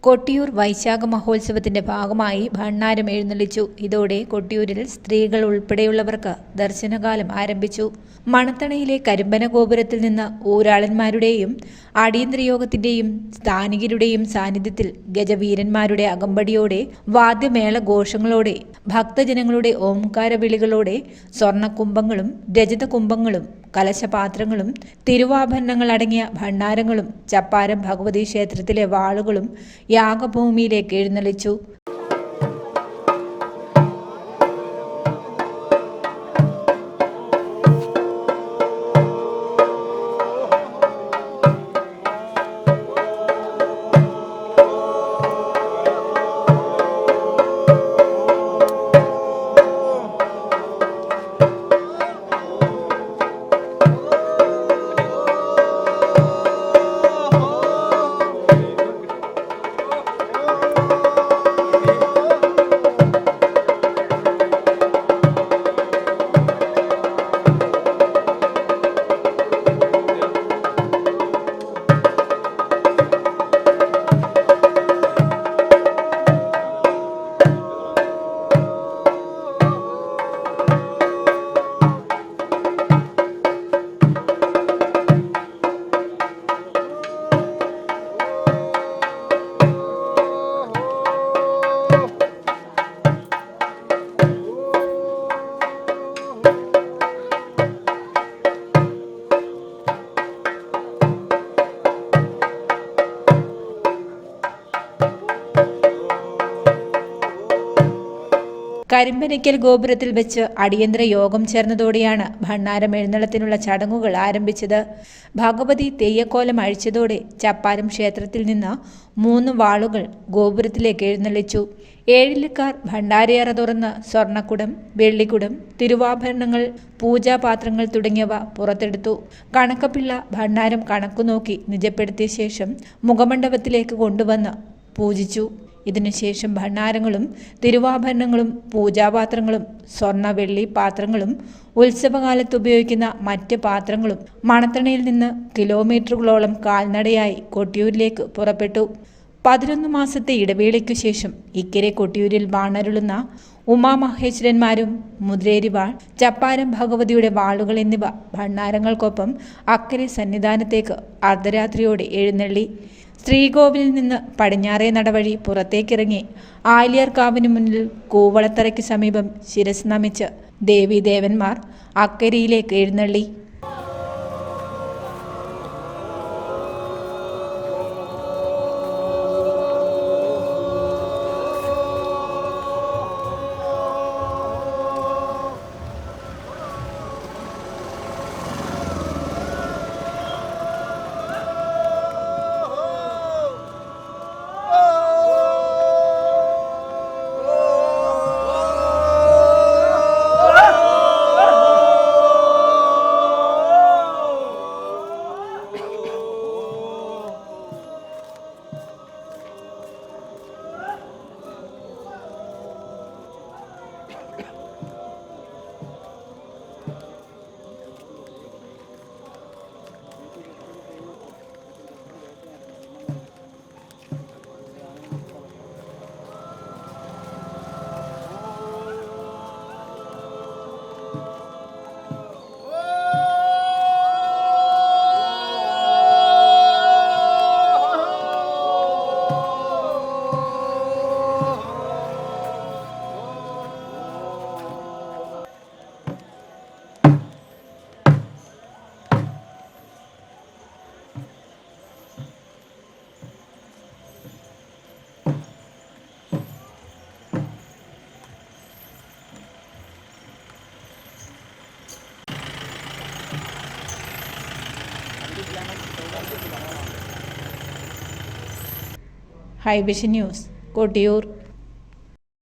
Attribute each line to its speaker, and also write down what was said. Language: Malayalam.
Speaker 1: കൊട്ടിയൂർ വൈശാഖ മഹോത്സവത്തിന്റെ ഭാഗമായി ഭണ്ണാരം എഴുന്നള്ളിച്ചു. ഇതോടെ കൊട്ടിയൂരിൽ സ്ത്രീകൾ ഉൾപ്പെടെയുള്ളവർക്ക് ദർശനകാലം ആരംഭിച്ചു. മണത്തണയിലെ കരിമ്പന ഗോപുരത്തിൽ നിന്ന് ഊരാളന്മാരുടെയും അടിയന്തരയോഗത്തിന്റെയും സ്ഥാനികരുടെയും സാന്നിധ്യത്തിൽ ഗജവീരന്മാരുടെ അകമ്പടിയോടെ വാദ്യമേള ഘോഷങ്ങളോടെ ഭക്തജനങ്ങളുടെ ഓംകാര വിളികളോടെ സ്വർണ്ണകുംഭങ്ങളും രജതകുംഭങ്ങളും കലശപാത്രങ്ങളും തിരുവാഭരണങ്ങളടങ്ങിയ ഭണ്ഡാരങ്ങളും ചപ്പാരം ഭഗവതി ക്ഷേത്രത്തിലെ വാളുകളും യാഗഭൂമിയിലേക്ക് എഴുന്നള്ളിച്ചു. കരിമ്പനയ്ക്കൽ ഗോപുരത്തിൽ വെച്ച് അടിയന്തര യോഗം ചേർന്നതോടെയാണ് ഭണ്ണാരം എഴുന്നള്ളത്തിനുള്ള ചടങ്ങുകൾ ആരംഭിച്ചത്. ഭഗവതി തെയ്യക്കോലം അഴിച്ചതോടെ ചപ്പാരം ക്ഷേത്രത്തിൽ നിന്ന് 3 വാളുകൾ ഗോപുരത്തിലേക്ക് എഴുന്നള്ളിച്ചു. ഏഴിലക്കാർ ഭണ്ഡാരയറ തുറന്ന് സ്വർണ്ണക്കുടം, വെള്ളിക്കുടം, തിരുവാഭരണങ്ങൾ, പൂജാപാത്രങ്ങൾ തുടങ്ങിയവ പുറത്തെടുത്തു. കണക്കപ്പിള്ള ഭണ്ഡാരം കണക്കുനോക്കി നിജപ്പെടുത്തിയ ശേഷം മുഖമണ്ഡപത്തിലേക്ക് കൊണ്ടുവന്ന് പൂജിച്ചു. ഇതിനുശേഷം ഭണ്ഡാരങ്ങളും തിരുവാഭരണങ്ങളും പൂജാപാത്രങ്ങളും സ്വർണ്ണ വെള്ളി പാത്രങ്ങളും ഉത്സവകാലത്ത് ഉപയോഗിക്കുന്ന മറ്റ് പാത്രങ്ങളും മണത്തണയിൽ നിന്ന് കിലോമീറ്ററുകളോളം കാൽനടയായി കൊട്ടിയൂരിലേക്ക് പുറപ്പെട്ടു. 11 മാസത്തെ ഇടവേളയ്ക്കു ശേഷം ഇക്കരെ കൊട്ടിയൂരിൽ വാണരുളുന്ന ഉമാമഹേശ്വരന്മാരും മുദ്രേരിവാൾ, ചപ്പാരം ഭഗവതിയുടെ വാളുകൾ എന്നിവ ഭണ്ഡാരങ്ങൾക്കൊപ്പം അക്കരെ സന്നിധാനത്തേക്ക് അർദ്ധരാത്രിയോടെ എഴുന്നള്ളി. ശ്രീകോവിലിൽ നിന്ന് പടിഞ്ഞാറേ നടവഴി പുറത്തേക്കിറങ്ങി ആലിയാർക്കാവിനു മുന്നിൽ കൂവളത്തറയ്ക്ക് സമീപം ശിരസ് നമിച്ച് ദേവീദേവന്മാർ അക്കരിയിലേക്ക് എഴുന്നള്ളി. ഹൈവിഷൻ ന്യൂസ്, കൊട്ടിയൂർ.